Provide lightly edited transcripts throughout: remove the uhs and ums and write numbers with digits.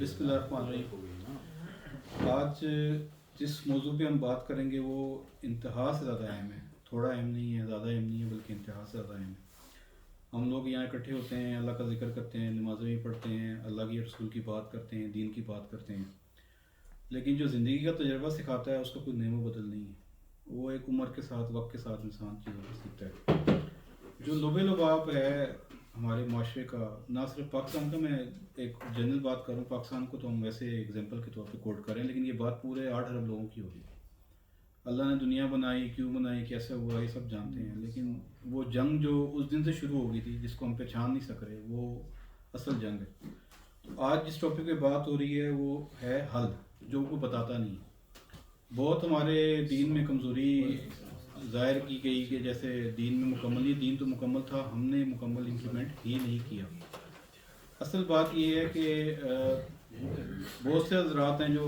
بسم اللہ الرحمن الرحیم۔ آج جس موضوع پہ ہم بات کریں گے وہ انتہا سے زیادہ اہم ہے، تھوڑا اہم نہیں ہے، زیادہ اہم نہیں ہے، بلکہ انتہا سے زیادہ اہم ہے۔ ہم لوگ یہاں اکٹھے ہوتے ہیں، اللہ کا ذکر کرتے ہیں، نمازیں بھی پڑھتے ہیں، اللہ کی رسول کی بات کرتے ہیں، دین کی بات کرتے ہیں، لیکن جو زندگی کا تجربہ سکھاتا ہے اس کا کوئی نعم و بدل نہیں ہے۔ وہ ایک عمر کے ساتھ، وقت کے ساتھ انسان چیزوں کو سیکھتا ہے۔ جو لب لباب ہے ہمارے معاشرے کا، نہ صرف پاکستان کا، میں ایک جنرل بات کروں، پاکستان کو تو ہم ویسے ایگزامپل کے طور پہ کوٹ کریں، لیکن یہ بات پورے 8 ارب لوگوں کی ہوگی۔ اللہ نے دنیا بنائی، کیوں بنائی، کیسے ہوا، یہ سب جانتے ہیں، لیکن وہ جنگ جو اس دن سے شروع ہو گئی تھی، جس کو ہم پہچان نہیں سک رہے، وہ اصل جنگ ہے۔ تو آج جس ٹاپک پہ بات ہو رہی ہے وہ ہے حل، جو کوئی بتاتا نہیں۔ بہت ہمارے دین میں کمزوری ظاہر کی گئی کہ جیسے دین میں مکمل ہی، دین تو مکمل تھا، ہم نے مکمل امپلیمنٹ ہی نہیں کیا۔ اصل بات یہ ہے کہ بہت سے حضرات ہیں جو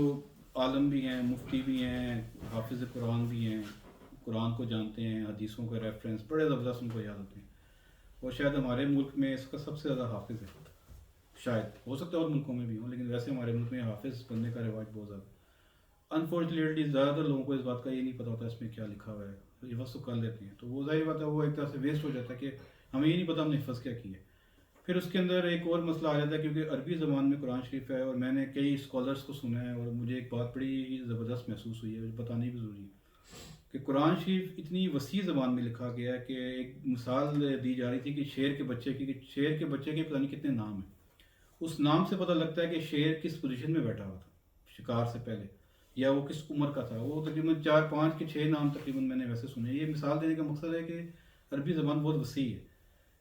عالم بھی ہیں، مفتی بھی ہیں، حافظ قرآن بھی ہیں، قرآن کو جانتے ہیں، حدیثوں کا ریفرنس بڑے زبردست ان کو یاد ہوتے ہیں، اور شاید ہمارے ملک میں اس کا سب سے زیادہ حافظ ہے۔ شاید ہو سکتا ہے اور ملکوں میں بھی ہوں، لیکن ویسے ہمارے ملک میں حافظ بننے کا رواج بہت زیادہ۔ انفارچونیٹلی زیادہ تر لوگوں کو اس بات کا یہ نہیں پتہ ہوتا اس میں کیا لکھا ہوا ہے، حفظ تو کر لیتے ہیں، تو وہ ظاہر بات ہے وہ ایک طرح سے ویسٹ ہو جاتا ہے کہ ہمیں یہ نہیں پتہ ہم نے حفظ کیا کیا ہے۔ پھر اس کے اندر ایک اور مسئلہ آ جاتا ہے، کیونکہ عربی زبان میں قرآن شریف ہے، اور میں نے کئی اسکالرس کو سنا ہے، اور مجھے ایک بات بڑی زبردست محسوس ہوئی ہے، مجھے بتانی بھی ضروری ہے کہ قرآن شریف اتنی وسیع زبان میں لکھا گیا ہے کہ ایک مثال دی جا رہی تھی کہ شیر کے بچے کی، کہ شیر کے بچے کے پتہ نہیں کتنے نام ہیں۔ اس نام سے پتہ لگتا ہے کہ شیر کس پوزیشن میں بیٹھا ہوا تھا شکار سے پہلے، یا وہ کس عمر کا تھا۔ وہ تقریباً 4 5 کے 6 نام تقریباً میں نے ویسے سنے۔ یہ مثال دینے کا مقصد ہے کہ عربی زبان بہت وسیع ہے۔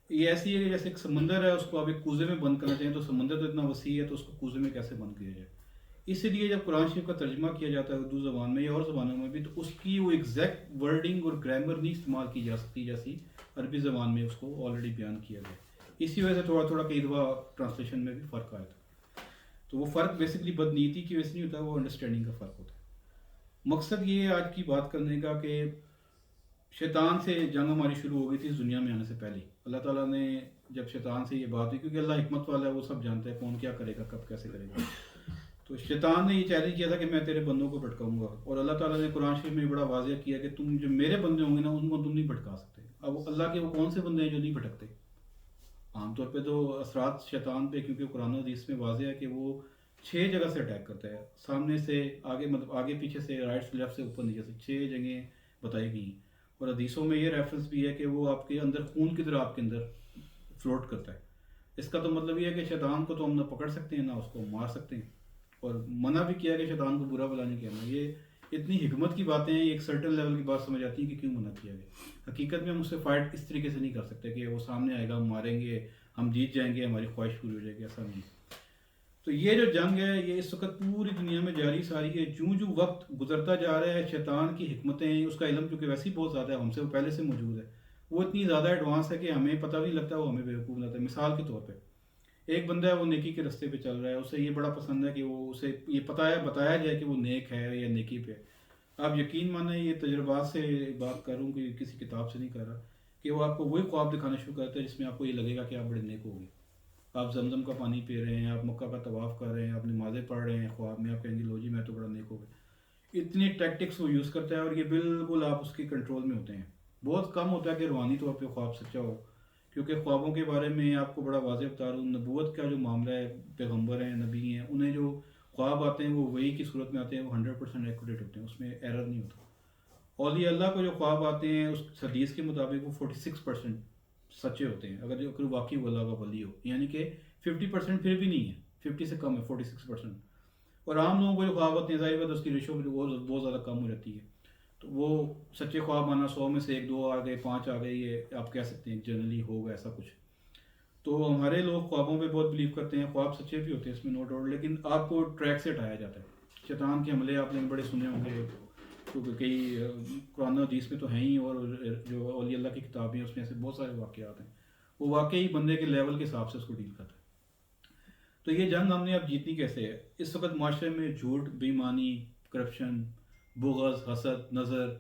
یہ ایسی ہے کہ جیسے ایک سمندر ہے، اس کو آپ ایک کوزے میں بند کرنا چاہیں تو سمندر تو اتنا وسیع ہے، تو اس کو کوزے میں کیسے بند کیا جائے۔ اسی لیے جب قرآن شریف کا ترجمہ کیا جاتا ہے اردو زبان میں یا اور زبانوں میں بھی، تو اس کی وہ ایگزیکٹ ورڈنگ اور گرامر نہیں استعمال کی جا سکتی جیسی عربی زبان میں اس کو آلریڈی بیان کیا گیا۔ اسی وجہ سے تھوڑا تھوڑا کئی دفعہ ٹرانسلیشن میں بھی فرق آیا تھا۔ تو وہ فرق بیسکلی بدنیتی کی وجہ سے نہیں ہوتا، وہ انڈرسٹینڈنگ کا فرق ہوتا ہے۔ مقصد یہ ہے آج کی بات کرنے کا کہ شیطان سے جنگ ہماری شروع ہو گئی تھی اس دنیا میں آنے سے پہلے۔ اللہ تعالیٰ نے جب شیطان سے یہ بات ہوئی، کیونکہ اللہ حکمت والا ہے، وہ سب جانتا ہے کون کیا کرے گا، کب کیسے کرے گا، تو شیطان نے یہ چیلنج کیا تھا کہ میں تیرے بندوں کو بھٹکاؤں گا، اور اللہ تعالیٰ نے قرآن شریف میں بڑا واضح کیا کہ تم جو میرے بندے ہوں گے نا، ان کو تم نہیں بھٹکا سکتے۔ اب اللہ کے وہ کون سے بندے ہیں جو نہیں بھٹکتے؟ عام طور پہ تو اثرات شیطان پہ، کیونکہ قرآن حدیث میں واضح ہے کہ وہ 6 جگہ سے اٹیک کرتا ہے، سامنے سے، آگے، مطلب آگے پیچھے سے، رائٹ سے، لیفٹ سے، اوپر نیچے سے، 6 جگہیں بتائی گئی ہیں۔ اور حدیثوں میں یہ ریفرنس بھی ہے کہ وہ آپ کے اندر خون کی طرح آپ کے اندر فلوٹ کرتا ہے۔ اس کا تو مطلب یہ ہے کہ شیطان کو تو ہم نہ پکڑ سکتے ہیں، نہ اس کو مار سکتے ہیں، اور منع بھی کیا کہ شیطان کو برا بلا نہیں کہنا۔ یہ اتنی حکمت کی باتیں ہیں، ایک سرٹن لیول کی بات سمجھ آتی ہے کہ کیوں منع کیا گیا۔ حقیقت میں ہم اس سے فائٹ اس طریقے سے نہیں کر سکتے کہ وہ سامنے آئے گا، ہم ماریں گے، ہم جیت جائیں گے، ہماری خواہش پوری ہو جائے گی، ایسا نہیں۔ تو یہ جو جنگ ہے یہ اس وقت پوری دنیا میں جاری ساری ہے۔ جوں جوں وقت گزرتا جا رہا ہے، شیطان کی حکمتیں، اس کا علم چونکہ ویسے ہی بہت زیادہ ہے، ہم سے وہ پہلے سے موجود ہے، وہ اتنی زیادہ ایڈوانس ہے کہ ہمیں پتہ بھی نہیں لگتا، وہ ہمیں بیوقوف لگتا ہے۔ مثال کے طور پہ ایک بندہ ہے، وہ نیکی کے راستے پہ چل رہا ہے، اسے یہ بڑا پسند ہے کہ وہ اسے یہ پتہ ہے، بتایا جائے کہ وہ نیک ہے یا نیکی پہ۔ آپ یقین مانیں، یہ تجربات سے بات کروں کہ کسی کتاب سے نہیں کر رہا، کہ وہ آپ کو وہی خواب دکھانا شروع کرتا ہے جس میں آپ کو یہ لگے گا کہ آپ بڑے نیک ہو گے۔ آپ زمزم کا پانی پی رہے ہیں، آپ مکہ کا طواف کر رہے ہیں، آپ نمازیں پڑھ رہے ہیں، خواب میں آپ کہیں گے لو جی میں تو بڑا نیک ہو گیا۔ اتنی ٹیکٹکس وہ یوز کرتا ہے، اور یہ بالکل آپ اس کی کنٹرول میں ہوتے ہیں۔ بہت کم ہوتا ہے کہ روحانی طور پہ خواب سچا ہو، کیونکہ خوابوں کے بارے میں آپ کو بڑا واضح بتا رہا ہوں، نبوت کا جو معاملہ ہے، پیغمبر ہیں، نبی ہیں، انہیں جو خواب آتے ہیں وہ وہی کی صورت میں آتے ہیں، وہ 100% ایکوریٹ ہوتے ہیں، اس میں ایرر نہیں ہوتا۔ اولیاء اللہ کو جو خواب آتے ہیں اس حدیث کے مطابق وہ 46% سچے ہوتے ہیں، اگر جو واقعی وہ اللہ کا ولی ہو، یعنی کہ 50% پھر بھی نہیں ہے، 50 سے کم ہے، 46%۔ اور عام لوگوں کو جو خواب آتے ہیں ظاہر بات اس کی ریشو بہت زیادہ کم ہو جاتی ہے، تو وہ سچے خواب آنا 100 میں سے 1 2 آ گئے، 5 آ گئے، یہ آپ کہہ سکتے ہیں جنرلی ہوگا ایسا کچھ۔ تو ہمارے لوگ خوابوں پہ بہت بلیو کرتے ہیں، خواب سچے بھی ہوتے ہیں اس میں نو ڈاؤٹ، لیکن آپ کو ٹریک سے ہٹایا جاتا ہے۔ شیطان کے حملے آپ نے بڑے سنے ہوں گے، کیونکہ کئی قرآن حدیث میں تو ہیں ہی، اور جو اولیاء اللہ کی کتابیں ہیں اس میں ایسے بہت سارے واقعات ہیں، وہ واقعی بندے کے لیول کے حساب سے اس کو ڈیل کرتا ہے۔ تو یہ جنگ ہم نے اب جیتنی کیسے ہے؟ اس وقت معاشرے میں جھوٹ، بے ایمانی، کرپشن، بغض، حسد، نظر،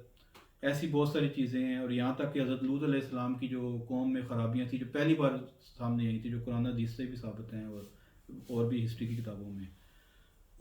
ایسی بہت ساری چیزیں ہیں، اور یہاں تک کہ حضرت لوط علیہ السلام کی جو قوم میں خرابیاں تھیں جو پہلی بار سامنے آئی تھی، جو قرآن حدیث سے بھی ثابت ہیں اور بھی ہسٹری کی کتابوں میں،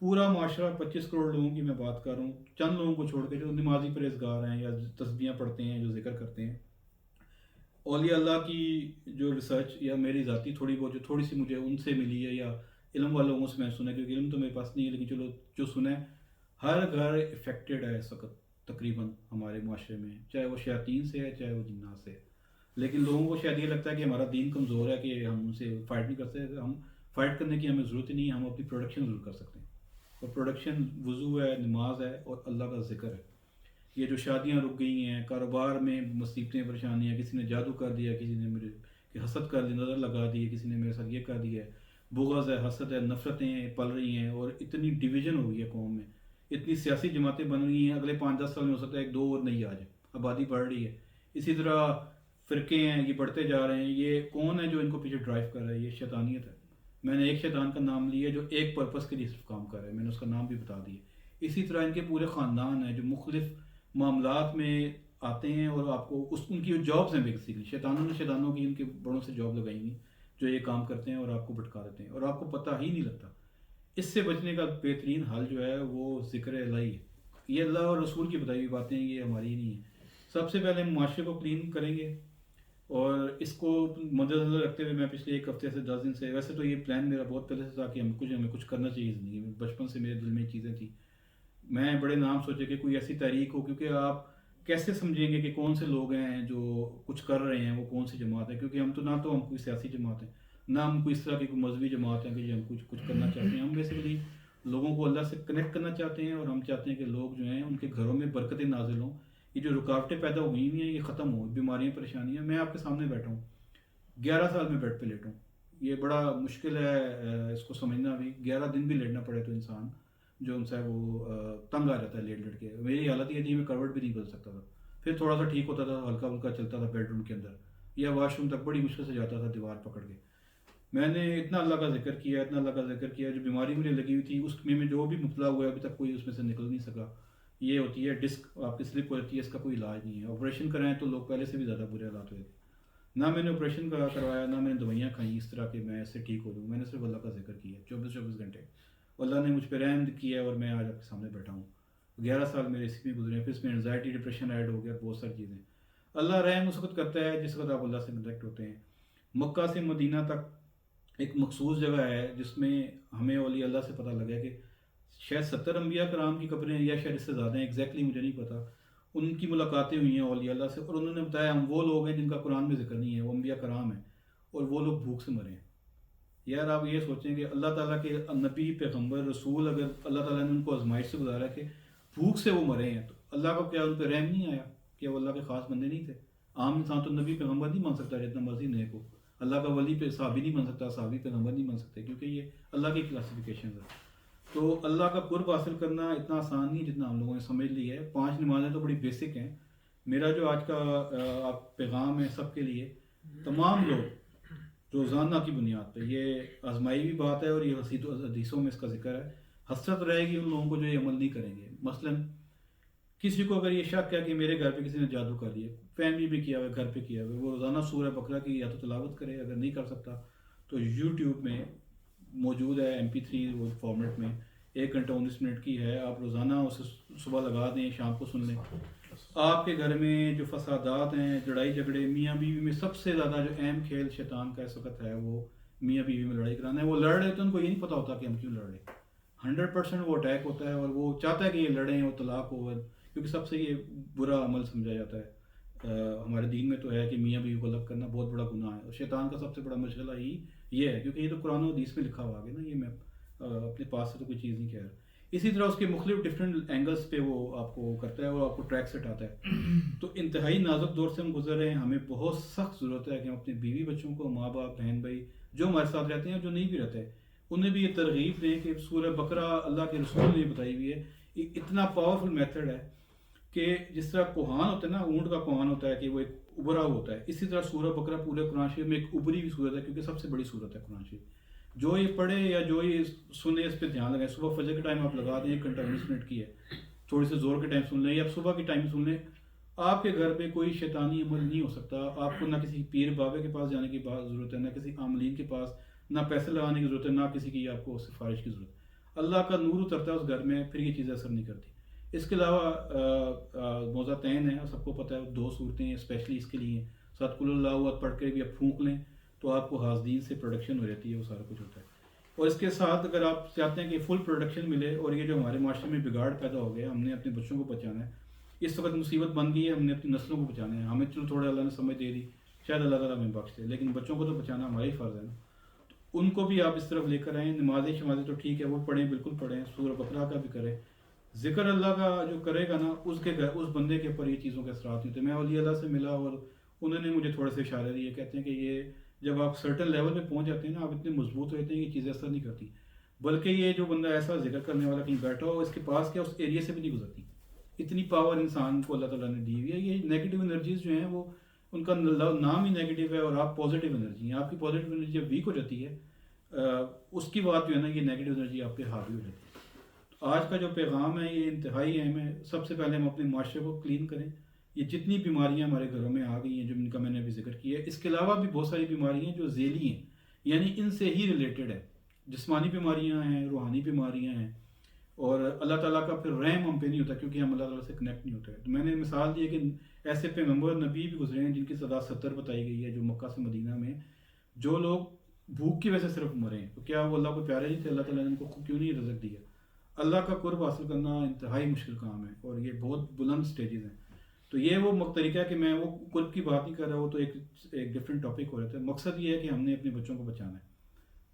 پورا معاشرہ 25 کروڑ لوگوں کی میں بات کر رہا ہوں، چند لوگوں کو چھوڑ کے جو نمازی پرہیزگار ہیں یا تسبیحاں پڑھتے ہیں، جو ذکر کرتے ہیں، اولیاء اللہ کی جو ریسرچ یا میری ذاتی تھوڑی بہت جو تھوڑی سی مجھے ان سے ملی ہے یا علم والوں لوگوں سے میں سنا ہے، کیونکہ علم تو میرے پاس نہیں ہے، لیکن چلو جو سنا ہے، ہر گھر افیکٹڈ ہے اس وقت تقریباً ہمارے معاشرے میں، چاہے وہ شیاطین سے ہے چاہے وہ جنات سے ہے. لیکن لوگوں کو شاید یہ لگتا ہے کہ ہمارا دین کمزور ہے کہ ہم ان سے فائٹ نہیں کر سکتے. ہم فائٹ کرنے کی ہمیں ضرورت ہی نہیں ہے، ہم اپنی پروڈکشن ضرور کر سکتے ہیں. اور پروڈکشن وضو ہے، نماز ہے اور اللہ کا ذکر ہے. یہ جو شادیاں رک گئی ہیں، کاروبار میں مصیبتیں پریشانیاں، کسی نے جادو کر دیا، کسی نے میرے کہ حسد کر دی، نظر لگا دی، کسی نے میرے ساتھ یہ کر دیا ہے، بغض ہے، حسد ہے، نفرتیں پل رہی ہیں، اور اتنی ڈویژن ہو گئی ہے قوم میں، اتنی سیاسی جماعتیں بن رہی ہیں. اگلے 5-10 سال میں ہو سکتا ہے 1-2 اور نہیں آ جائے، آبادی بڑھ رہی ہے. اسی طرح فرقے ہیں، یہ بڑھتے جا رہے ہیں. یہ کون ہے جو ان کو پیچھے ڈرائیو کر رہا ہے؟ یہ شیطانیت ہے. میں نے ایک شیطان کا نام لیا جو ایک پرپس کے لیے صرف کام کر رہا ہے، میں نے اس کا نام بھی بتا دیا. اسی طرح ان کے پورے خاندان ہیں جو مختلف معاملات میں آتے ہیں، اور آپ کو ان کی جابس ہیں بیسکلی. شیطانوں کی ان کے بڑوں سے جاب لگائی ہوئی جو یہ کام کرتے ہیں اور آپ کو بھٹکا دیتے ہیں اور آپ کو پتہ ہی نہیں لگتا. اس سے بچنے کا بہترین حل جو ہے وہ ذکر الہ ہی ہے. یہ اللہ اور رسول کی بتائی ہوئی باتیں، یہ ہماری نہیں ہیں. سب سے پہلے ہم معاشرے کو کلین کریں گے، اور اس کو مد نظر رکھتے ہوئے میں پچھلے 1 ہفتے سے 10 دن سے، ویسے تو یہ پلان میرا بہت پہلے سے تھا کہ ہمیں کچھ کرنا چاہیے زندگی میں، بچپن سے میرے دل میں چیزیں تھیں. میں بڑے نام سوچے کہ کوئی ایسی تحریک ہو، کیونکہ آپ کیسے سمجھیں گے کہ کون سے لوگ ہیں جو کچھ کر رہے ہیں، وہ کون سی جماعت ہے؟ کیونکہ ہم تو نہ تو ہم کوئی سیاسی جماعت ہے، نہ ہم کوئی اس طرح کی کوئی مذہبی جماعت ہے کہ جو ہم کچھ کرنا چاہتے ہیں. ہم بیسیکلی لوگوں کو اللہ سے کنیکٹ کرنا چاہتے ہیں، اور ہم چاہتے ہیں کہ لوگ جو ہیں ان کے گھروں میں برکتیں نازل ہوں. یہ جو رکاوٹیں پیدا ہوئی ہیں یہ ختم ہوں، بیماریاں پریشانیاں. میں آپ کے سامنے بیٹھا ہوں، 11 سال میں بیڈ پہ لیٹوں. یہ بڑا مشکل ہے اس کو سمجھنا بھی. 11 دن بھی لیٹنا پڑے تو انسان جو ان سے وہ تنگ آ جاتا ہے لیٹ لیٹ کے. میری حالت یہ تھی میں کروٹ بھی نہیں بدل سکتا تھا. پھر تھوڑا سا ٹھیک ہوتا تھا، ہلکا ہلکا چلتا تھا بیڈ روم کے اندر یا واش روم تک بڑی مشکل سے جاتا تھا دیوار پکڑ کے. میں نے اتنا اللہ کا ذکر کیا، اتنا اللہ کا ذکر کیا. جو بیماری مجھے لگی ہوئی تھی اس میں جو بھی مبتلا ہوا ہے ابھی تک کوئی اس میں سے نکل نہیں سکا. یہ ہوتی ہے ڈسک آپ کی سلپ ہو جاتی ہے، اس کا کوئی علاج نہیں ہے. آپریشن کرائیں تو لوگ پہلے سے بھی زیادہ برے حالات ہوئے تھے. نہ میں نے آپریشن کروایا، نہ میں نے دوائیاں کھائیں اس طرح کہ میں اس سے ٹھیک ہو جاؤں. میں نے صرف اللہ کا ذکر کیا 24 گھنٹے. اللہ نے مجھ پہ رحم کیا اور میں آج آپ کے سامنے بیٹھا ہوں. 11 سال میرے اسی میں گزرے. پھر اس میں انزائٹی ڈپریشن ایڈ ہو گیا، بہت ساری چیزیں. اللہ رحم اس وقت کرتا ہے جس وقت آپ اللہ سے کنیکٹ ہوتے ہیں. مکہ سے مدینہ تک ایک مخصوص جگہ ہے جس میں ہمیں اولیاء اللہ سے پتہ لگا کہ شاید 70 انبیاء کرام کی قبریں یا شاید اس سے زیادہ ہیں، ایگزیکٹلی مجھے نہیں پتا. ان کی ملاقاتیں ہوئی ہیں اولیاء اللہ سے، اور انہوں نے بتایا ہم وہ لوگ ہیں جن کا قرآن میں ذکر نہیں ہے، وہ انبیاء کرام ہیں، اور وہ لوگ بھوک سے مرے ہیں. یار آپ یہ سوچیں کہ اللہ تعالیٰ کے نبی پیغمبر رسول، اگر اللہ تعالیٰ نے ان کو آزمائش سے گزارا کہ بھوک سے وہ مرے ہیں، تو اللہ کو کیا ان پہ رحم نہیں آیا؟ کیا وہ اللہ کے خاص بندے نہیں تھے؟ عام انسان تو نبی پیغمبر نہیں بن سکتا جتنا مرضی نیک ہو. اللہ کا ولی پہ صحابی نہیں بن سکتا، صحابی پیغمبر نہیں بن سکتے، کیونکہ یہ اللہ کی کلاسیفیکیشن ہے. تو اللہ کا قرب حاصل کرنا اتنا آسان نہیں جتنا ہم لوگوں نے سمجھ لی ہے. 5 نمازیں تو بڑی بیسک ہیں. میرا جو آج کا آپ پیغام ہے سب کے لیے، تمام لوگ روزانہ کی بنیاد پہ، یہ آزمائی بھی بات ہے اور یہ حدیثوں میں اس کا ذکر ہے. حسرت رہے گی ان لوگوں کو جو یہ عمل نہیں کریں گے. مثلا کسی کو اگر یہ شک ہے کہ میرے گھر پہ کسی نے جادو کر دیا، فیملی بھی کیا ہوا ہے، گھر پہ کیا ہوا ہے، وہ روزانہ سورہ بقرہ کی یا تو تلاوت کرے. اگر نہیں کر سکتا تو یوٹیوب میں موجود ہے MP3 وہ فارمیٹ میں، 1 گھنٹہ 19 منٹ کی ہے. آپ روزانہ اسے صبح لگا دیں، شام کو سن لیں. آپ کے گھر میں جو فسادات ہیں، لڑائی جھگڑے میاں بیوی میں، سب سے زیادہ جو اہم کھیل شیطان کا اس وقت ہے وہ میاں بیوی میں لڑائی کرانا ہے. وہ لڑ رہے تو ان کو یہ نہیں پتا ہوتا کہ ہم کیوں لڑ رہے. 100% وہ اٹیک ہوتا ہے اور وہ چاہتا ہے کہ یہ لڑیں اور طلاق ہو، کیونکہ سب سے یہ برا عمل سمجھا جاتا ہے. ہمارے دین میں تو ہے کہ میاں بیوی کو الگ کرنا بہت بڑا گناہ ہے، اور شیطان کا سب سے بڑا مشغلہ ہی یہ ہے، کیونکہ یہ تو قرآن و حدیث میں لکھا ہوا ہے نا. یہ میں اپنے پاس سے تو کوئی چیز نہیں کہہ رہا. اسی طرح اس کے مختلف ڈفرینٹ اینگلس پہ وہ آپ کو کرتا ہے اور آپ کو ٹریک سیٹ آتا ہے. تو انتہائی نازک دور سے ہم گزر رہے ہیں. ہمیں بہت سخت ضرورت ہے کہ ہم اپنے بیوی بچوں کو، ماں باپ بہن بھائی جو ہمارے ساتھ رہتے ہیں اور جو نہیں بھی رہتے، انہیں بھی یہ ترغیب دیں کہ سورہ بقرہ اللہ کے رسول نے بتائی ہوئی ہے. یہ اتنا پاورفل میتھڈ ہے کہ جس طرح کوہان ہوتا ہے نا، اونٹ کا کوہان ہوتا ہے کہ وہ ایک ابھرا ہوتا ہے، اسی طرح سورہ بقرہ پورے قرآن شریف میں ایک ابھری ہوئی صورت ہے، کیونکہ سب سے بڑی صورت ہے قرآن شریف. جو یہ پڑھے یا جو یہ سنے اس پہ دھیان لگائیں. صبح فجر کے ٹائم آپ لگا دیں، 1 گھنٹہ 19 منٹ کی ہے، تھوڑی سے زور کے ٹائم سن لیں یا صبح کے ٹائم سن لیں. آپ کے گھر پہ کوئی شیطانی عمل نہیں ہو سکتا. آپ کو نہ کسی پیر بابے کے پاس جانے کی ضرورت ہے، نہ کسی عاملین کے پاس، نہ پیسے لگانے کی ضرورت ہے، نہ کسی کی آپ کو سفارش کی ضرورت ہے. اللہ کا نور اترتا ہے اس گھر میں، پھر یہ چیزیں اثر نہیں کرتی. اس کے علاوہ موضعتین ہیں، سب کو پتہ ہے 2 صورتیں اسپیشلی اس کے لیے ہیں. ساتھ کل اللہ احد پڑھ کے بھی آپ پھونک لیں تو آپ کو حاسدین سے پروڈکشن ہو جاتی ہے، وہ سارا کچھ ہوتا ہے. اور اس کے ساتھ اگر آپ چاہتے ہیں کہ فل پروڈکشن ملے، اور یہ جو ہمارے معاشرے میں بگاڑ پیدا ہو گیا، ہم نے اپنے بچوں کو بچانا ہے. اس وقت مصیبت بن گئی ہے، ہم نے اپنی نسلوں کو بچانا ہے. ہمیں چلو تھوڑے اللہ نے سمجھ دے دی، شاید اللہ تعالیٰ ہمیں بخش دے، لیکن بچوں کو تو بچانا ہمارا ہی فرض ہے نا. ان کو بھی آپ اس طرف لے کر آئیں. نمازیں شمازیں تو ٹھیک ہے وہ پڑھیں، بالکل پڑھیں، سورہ بقرہ کا بھی کریں. ذکر اللہ کا جو کرے گا نا، اس بندے کے اوپر یہ چیزوں کے اثرات نہیں ہوتے. میں اولیاء اللہ سے ملا اور انہوں نے مجھے تھوڑے سے اشارے دیے، کہتے ہیں کہ یہ جب آپ سرٹن لیول پہ پہنچ جاتے ہیں نا، آپ اتنے مضبوط رہتے ہیں کہ یہ چیزیں اثر نہیں کرتی. بلکہ یہ جو بندہ ایسا ذکر کرنے والا کہیں بیٹھا ہو، اس کے پاس کیا اس ایریا سے بھی نہیں گزرتی. اتنی پاور انسان کو اللہ تعالیٰ نے دی ہوئی ہے. یہ نیگیٹو انرجیز جو ہیں وہ ان کا نام ہی نیگیٹو ہے، اور آپ پازیٹیو انرجی ہیں. آپ کی پازیٹیو انرجی جب ویک ہو جاتی ہے، اس کی بات جو ہے نا، یہ نیگیٹو انرجی آپ پہ حاوی ہو جاتی ہے. تو آج کا جو پیغام ہے یہ انتہائی اہم ہے. سب سے پہلے ہم اپنے معاشرے کو کلین کریں. یہ جتنی بیماریاں ہمارے گھروں میں آ گئی ہیں، جن کا میں نے ابھی ذکر کیا ہے، اس کے علاوہ بھی بہت ساری بیماریاں ہیں جو ذیلی ہیں، یعنی ان سے ہی ریلیٹڈ ہے. جسمانی بیماریاں ہیں، روحانی بیماریاں ہیں، اور اللہ تعالیٰ کا پھر رحم ہم پہ نہیں ہوتا کیونکہ ہم اللہ تعالیٰ سے کنیکٹ نہیں ہوتے. تو میں نے مثال دی ہے کہ ایسے پیغمبر نبی بھی گزرے ہیں جن کی تعداد 70 بتائی گئی ہے، جو مکہ سے مدینہ میں جو لوگ بھوک کی وجہ سے صرف مرے ہیں. تو کیا وہ اللہ کو پیارے نہیں تھے؟ اللہ تعالیٰ نے ان کو کیوں نہیں رزق دیا؟ اللہ کا قرب حاصل کرنا انتہائی مشکل کام ہے، اور یہ بہت بلند سٹیجز ہیں. تو یہ وہ طریقہ ہے کہ میں وہ قرب کی بات نہیں کر رہا، وہ تو ایک ڈفرینٹ ٹاپک ہو رہا ہے. مقصد یہ ہے کہ ہم نے اپنے بچوں کو بچانا ہے.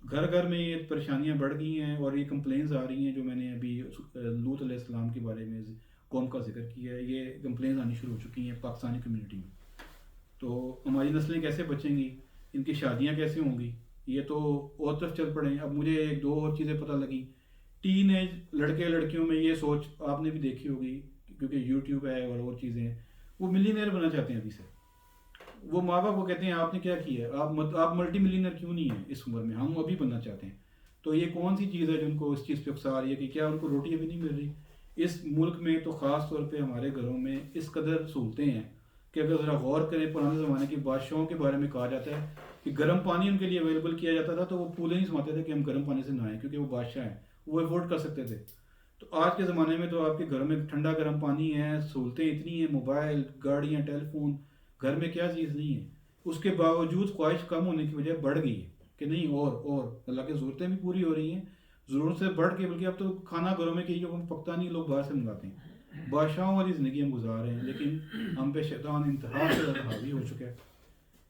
گھر گھر میں یہ پریشانیاں بڑھ گئی ہیں، اور یہ کمپلینز آ رہی ہیں جو میں نے ابھی لوط علیہ السلام کے بارے میں قوم کا ذکر کیا ہے. یہ کمپلینز آنی شروع ہو چکی ہیں پاکستانی کمیونٹی میں. تو ہماری نسلیں کیسے بچیں گی؟ ان کی شادیاں کیسے ہوں گی؟ یہ تو اور طرف چل پڑیں. اب مجھے 1-2 اور چیزیں پتہ لگیں. ٹین ایج لڑکے لڑکیوں میں یہ سوچ آپ نے بھی دیکھی ہوگی، کیونکہ یوٹیوب ہے اور چیزیں ہیں، وہ ملینئر بننا چاہتے ہیں ابھی سے. وہ ماں باپ کو کہتے ہیں آپ نے کیا کیا ہے، آپ ملٹی ملینئر کیوں نہیں ہیں اس عمر میں، ہم ابھی بننا چاہتے ہیں. تو یہ کون سی چیز ہے جو ان کو اس چیز پہ اکسا رہی ہے کہ کیا ان کو روٹی ابھی نہیں مل رہی؟ اس ملک میں تو خاص طور پہ ہمارے گھروں میں اس قدر سہولتیں ہیں کہ اگر ذرا غور کریں، پرانے زمانے کے بادشاہوں کے بارے میں کہا جاتا ہے کہ گرم پانی ان کے لیے اویلیبل کیا جاتا تھا، تو وہ پھولے نہیں سماتے تھے کہ ہم گرم پانی سے نہائیں، کیونکہ وہ بادشاہ ہیں، وہ افورڈ کر سکتے تھے. تو آج کے زمانے میں تو آپ کے گھروں میں ٹھنڈا گرم پانی ہے، سہولتیں اتنی ہیں، موبائل، گاڑیاں، ٹیلی فون، گھر میں کیا چیز نہیں ہے. اس کے باوجود خواہش کم ہونے کی وجہ بڑھ گئی ہے کہ نہیں، اور اللہ کی ضرورتیں بھی پوری ہو رہی ہیں، ضرورت سے بڑھ کے، بلکہ اب تو کھانا گھروں میں کہیں پکتا نہیں، لوگ باہر سے منگاتے ہیں. بادشاہوں والی زندگی ہم گزار رہے ہیں، لیکن ہم پہ شیطان انتہا سے زیادہ حاوی ہو چکا ہے.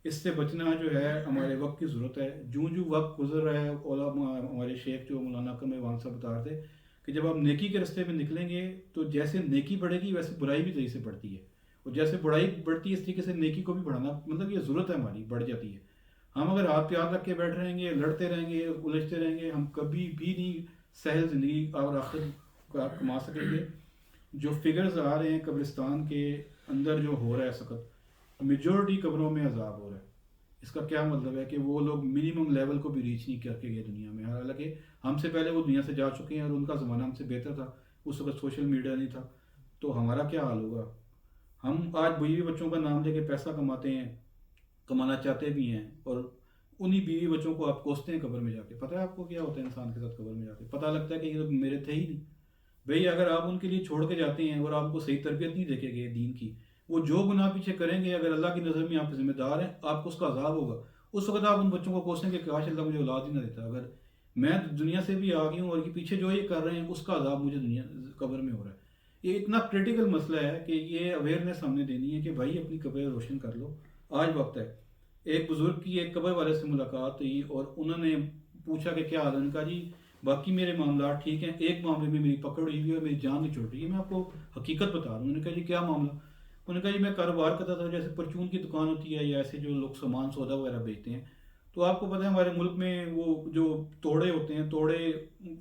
اس سے بچنا جو ہے ہمارے وقت کی ضرورت ہے. جو وقت گزر رہا ہے، ہمارے شیخ جو مولانا اکرم ایوان صاحب بتا رہے تھے کہ جب آپ نیکی کے رستے پہ نکلیں گے تو جیسے نیکی بڑھے گی ویسے برائی بھی تیزی سے بڑھتی ہے، اور جیسے برائی بڑھتی ہے اس طریقے سے نیکی کو بھی بڑھانا، مطلب یہ ضرورت ہے ہماری، بڑھ جاتی ہے. ہم اگر ہاتھ پہ ہاتھ رکھ کے بیٹھ رہیں گے، لڑتے رہیں گے، الجھتے رہیں گے، ہم کبھی بھی نہیں سہل زندگی اور آخر کما سکیں گے. جو فگرز آ رہے ہیں قبرستان کے اندر جو ہو رہا ہے سقط، میجورٹی قبروں میں عذاب ہو رہا ہے. اس کا کیا مطلب ہے کہ وہ لوگ منیمم لیول کو بھی ریچ نہیں کر کے گئے دنیا میں، حالانکہ ہم سے پہلے وہ دنیا سے جا چکے ہیں، اور ان کا زمانہ ہم سے بہتر تھا. اس وقت سوشل میڈیا نہیں تھا. تو ہمارا کیا حال ہوگا؟ ہم آج بیوی بچوں کا نام لے کے پیسہ کماتے ہیں، کمانا چاہتے بھی ہیں، اور انہی بیوی بچوں کو آپ کوستے ہیں قبر میں جا کے. پتہ ہے آپ کو کیا ہوتا ہے انسان کے ساتھ قبر میں جا کے؟ پتہ لگتا ہے کہ یہ لوگ میرے تھے ہی نہیں. بھئی اگر آپ ان کے لیے چھوڑ کے جاتے ہیں اور آپ کو صحیح تربیت نہیں دیکھے گئے دین کی، وہ جو گناہ پیچھے کریں گے، اگر اللہ کی نظر میں آپ ذمہ دار ہیں، آپ کو اس کا عذاب ہوگا. اس وقت آپ ان بچوں کو کوسیں گے کہ کاش اللہ مجھے اولاد ہی نہ دیتا، اگر میں دنیا سے بھی آ گئی ہوں اور یہ پیچھے جو یہ کر رہے ہیں اس کا عذاب مجھے دنیا قبر میں ہو رہا ہے. یہ اتنا کریٹیکل مسئلہ ہے کہ یہ اویئرنیس ہم نے دینی ہے کہ بھائی اپنی قبر روشن کر لو، آج وقت ہے. ایک بزرگ کی ایک قبر والے سے ملاقات ہوئی اور انہوں نے پوچھا کہ کیا حال ہے؟ ان کا جی باقی میرے معاملات ٹھیک ہیں، ایک معاملے میں میری پکڑ ہوئی ہوئی ہے اور میری جان نہیں چھوٹ رہی ہے، میں آپ کو حقیقت بتا رہا ہوں. انہوں نے کہا جی کیا معاملہ؟ انہوں نے کہا جی میں کاروبار کرتا تھا، جیسے پرچون کی دکان ہوتی ہے یا ایسے جو لوگ سامان سودا وغیرہ بیچتے ہیں. تو آپ کو پتہ ہے ہمارے ملک میں وہ جو توڑے ہوتے ہیں،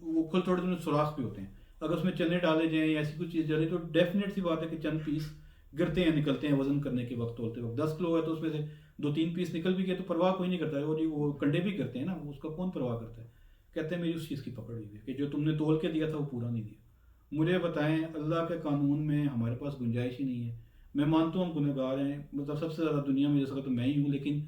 وہ کھل توڑے جو سوراخ پہ ہوتے ہیں، اگر اس میں چنے ڈالے جائیں یا ایسی کچھ چیز ڈالے تو ڈیفینیٹ سی بات ہے کہ چند پیس گرتے ہیں، نکلتے ہیں وزن کرنے کے وقت، تولتے وقت 10 کلو ہے تو اس میں سے 2-3 پیس نکل بھی گئے تو پرواہ کوئی نہیں کرتا ہے. وہ کنڈے بھی کرتے ہیں نا، اس کا کون پرواہ کرتا ہے؟ کہتے ہیں میری اس چیز کی پکڑ ہوئی ہے کہ جو تم نے تول کے دیا تھا وہ پورا نہیں دیا. مجھے بتائیں، اللہ کے قانون میں ہمارے پاس گنجائش ہی نہیں ہے. میں مانتا ہوں ہم گنہگار ہیں، مطلب سب سے زیادہ دنیا میں جیسا کہ تو میں ہی ہوں، لیکن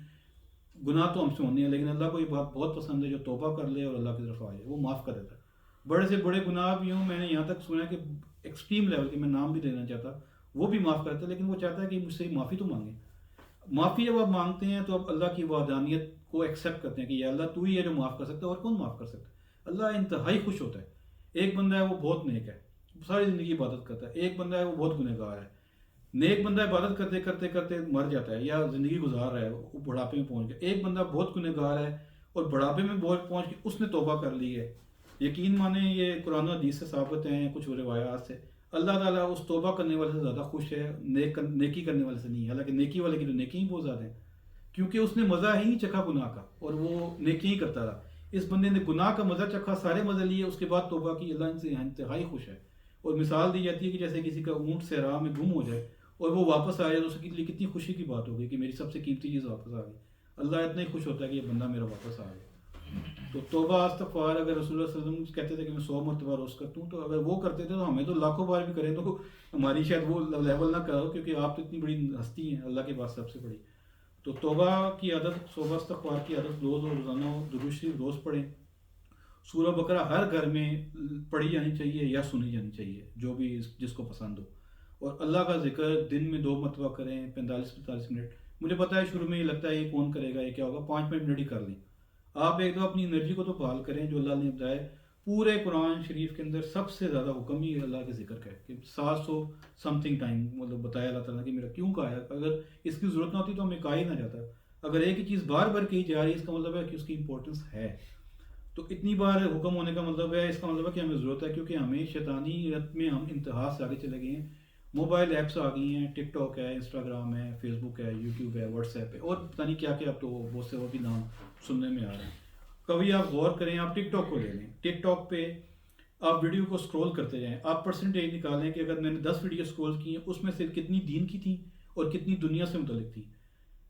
گناہ تو ہم سے ہونے ہیں. لیکن اللہ کو یہ بات بہت پسند ہے جو توبہ کر لے اور اللہ کی طرف آ جائے، وہ معاف کر دیتا ہے. بڑے سے بڑے گناہ بھی ہوں، میں نے یہاں تک سنا کہ ایکسٹریم لیول کے، میں نام بھی لینا چاہتا، وہ بھی معاف کرتا ہے، لیکن وہ چاہتا ہے کہ مجھ سے معافی تو مانگے. معافی جب آپ مانگتے ہیں تو آپ اللہ کی وحدانیت کو ایکسیپٹ کرتے ہیں کہ یا اللہ تو ہی ہے جو معاف کر سکتا ہے، اور کون معاف کر سکتا ہے. اللہ انتہائی خوش ہوتا ہے. ایک بندہ ہے وہ بہت نیک ہے، ساری زندگی عبادت کرتا ہے. ایک بندہ ہے وہ بہت گنہ گار ہے. نیک بندہ عبادت کرتے کرتے کرتے مر جاتا ہے یا زندگی گزار رہا ہے، وہ بڑھاپے میں پہنچ گیا. ایک بندہ بہت گنہ گار ہے اور بڑھاپے میں بہت پہنچ کے اس نے توبہ کر لی ہے. یقین مانیں یہ قرآن و حدیث سے ثابت ہیں، کچھ روایات سے. اللہ تعالیٰ اس توبہ کرنے والے سے زیادہ خوش ہے، نیکی کرنے والے سے نہیں. حالانکہ نیکی والے کی تو نیکی ہی بہت زیادہ ہیں، کیونکہ اس نے مزہ ہی نہیں چکھا گناہ کا اور وہ نیکی ہی کرتا رہا. اس بندے نے گناہ کا مزہ چکھا، سارے مزے لیے، اس کے بعد توبہ کی. اللہ ان سے انتہائی خوش ہے. اور مثال دی جاتی ہے کہ جیسے کسی کا اونٹ صحرا میں گم ہو جائے اور وہ واپس آ جائے تو اس کے لیے کتنی خوشی کی بات ہوگی کہ میری سب سے قیمتی چیز واپس آ گئی. اللہ اتنا ہی خوش ہوتا ہے کہ یہ بندہ میرا واپس آ گیا. تو توبہ استغفار اگر رسول اللہ صلی اللہ علیہ وسلم کہتے تھے کہ میں 100 مرتبہ روز کرتا ہوں، تو اگر وہ کرتے تھے تو ہمیں تو لاکھوں بار بھی کریں تو ہماری شاید وہ لیول نہ کرو، کیونکہ آپ تو اتنی بڑی ہستی ہیں اللہ کے پاس سب سے بڑی. تو توبہ کی عادت، توبہ استغفار کی عادت روز اور روزانہ درود شریف روز پڑھیں. سورہ بقرہ ہر گھر میں پڑھی جانی چاہیے یا سنی جانی چاہیے، جو بھی جس کو پسند ہو. اور اللہ کا ذکر دن میں 2 مرتبہ کریں، 45 منٹ. مجھے پتہ ہے شروع میں یہ لگتا ہے یہ کون کرے گا، یہ کیا ہوگا، 5 منٹ ہی کر لیں. آپ ایک دو اپنی انرجی کو تو بحال کریں جو اللہ نے بتایا. پورے قرآن شریف کے اندر سب سے زیادہ حکم ہی اللہ کے ذکر کا ہے کہ 700 سم تھنگ ٹائم مطلب بتایا اللہ تعالیٰ نے کہ میرا کیوں کہا ہے. اگر اس کی ضرورت نہ ہوتی تو ہمیں کہا ہی نہ جاتا. اگر ایک ہی چیز بار بار کہی جا رہی ہے اس کا مطلب ہے کہ اس کی امپورٹنس ہے. تو اتنی بار حکم ہونے کا مطلب ہے، اس کا مطلب ہے کہ ہمیں ضرورت ہے، کیونکہ ہمیں شیطانی رت میں ہم انتہا سے آگے چلے گئے ہیں. موبائل ایپس آ گئی ہیں، ٹک ٹاک ہے، انسٹاگرام ہے، فیس بک ہے، یوٹیوب ہے، واٹس ایپ ہے، اور پتہ نہیں کیا کیا. اب تو بہت سے اور بھی نام سننے میں آ رہے ہیں. کبھی آپ غور کریں، آپ ٹک ٹاک کو لے لیں. ٹک ٹاک پہ آپ ویڈیو کو اسکرول کرتے جائیں، آپ پرسنٹیج نکالیں کہ اگر میں نے 10 ویڈیو اسکرول کی ہیں اس میں سے کتنی دین کی تھیں اور کتنی دنیا سے متعلق تھیں.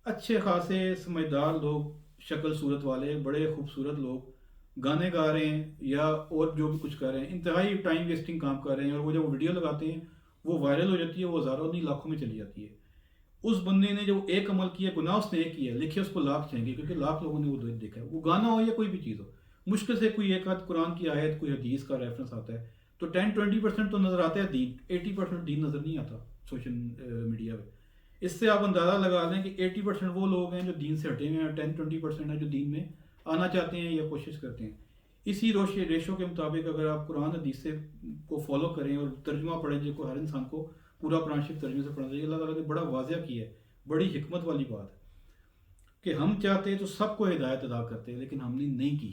اچھے خاصے سمجھدار لوگ، شکل صورت والے، بڑے خوبصورت لوگ گانے گا رہے ہیں یا اور جو بھی کچھ کر رہے ہیں، انتہائی ٹائم ویسٹنگ کام کر رہے ہیں، اور وہ جب ویڈیو لگاتے ہیں وہ وائرل ہو جاتی ہے، وہ ہزاروں نہیں لاکھوں میں چلی جاتی ہے. اس بندے نے جو ایک عمل کیا، گناہ اس نے ایک کیا، لکھے اس کو لاکھ چاہیں گے، کیونکہ لاکھ لوگوں نے وہ دیکھا ہے. وہ گانا ہو یا کوئی بھی چیز ہو، مشکل سے کوئی ایک آدھ قرآن کی آیت، کوئی حدیث کا ریفرنس آتا ہے تو 10-20% تو نظر آتا ہے دین، 80% دین نظر نہیں آتا سوشل میڈیا پہ. اس سے آپ اندازہ لگا لیں کہ 80% وہ لوگ ہیں جو دین سے ہٹے ہوئے ہیں، 10-20% ہیں جو دین میں آنا چاہتے ہیں یا کوشش کرتے ہیں. اسی ریشو کے مطابق اگر آپ قرآن حدیث سے کو فالو کریں اور ترجمہ پڑھیں، جس کو ہر انسان کو پورا قرآن شریف ترجمے سے پڑھنا چاہیے. اللہ تعالیٰ نے بڑا واضح کیا ہے، بڑی حکمت والی بات ہے کہ ہم چاہتے تو سب کو ہدایت ادا کرتے، لیکن ہم نے نہیں کی،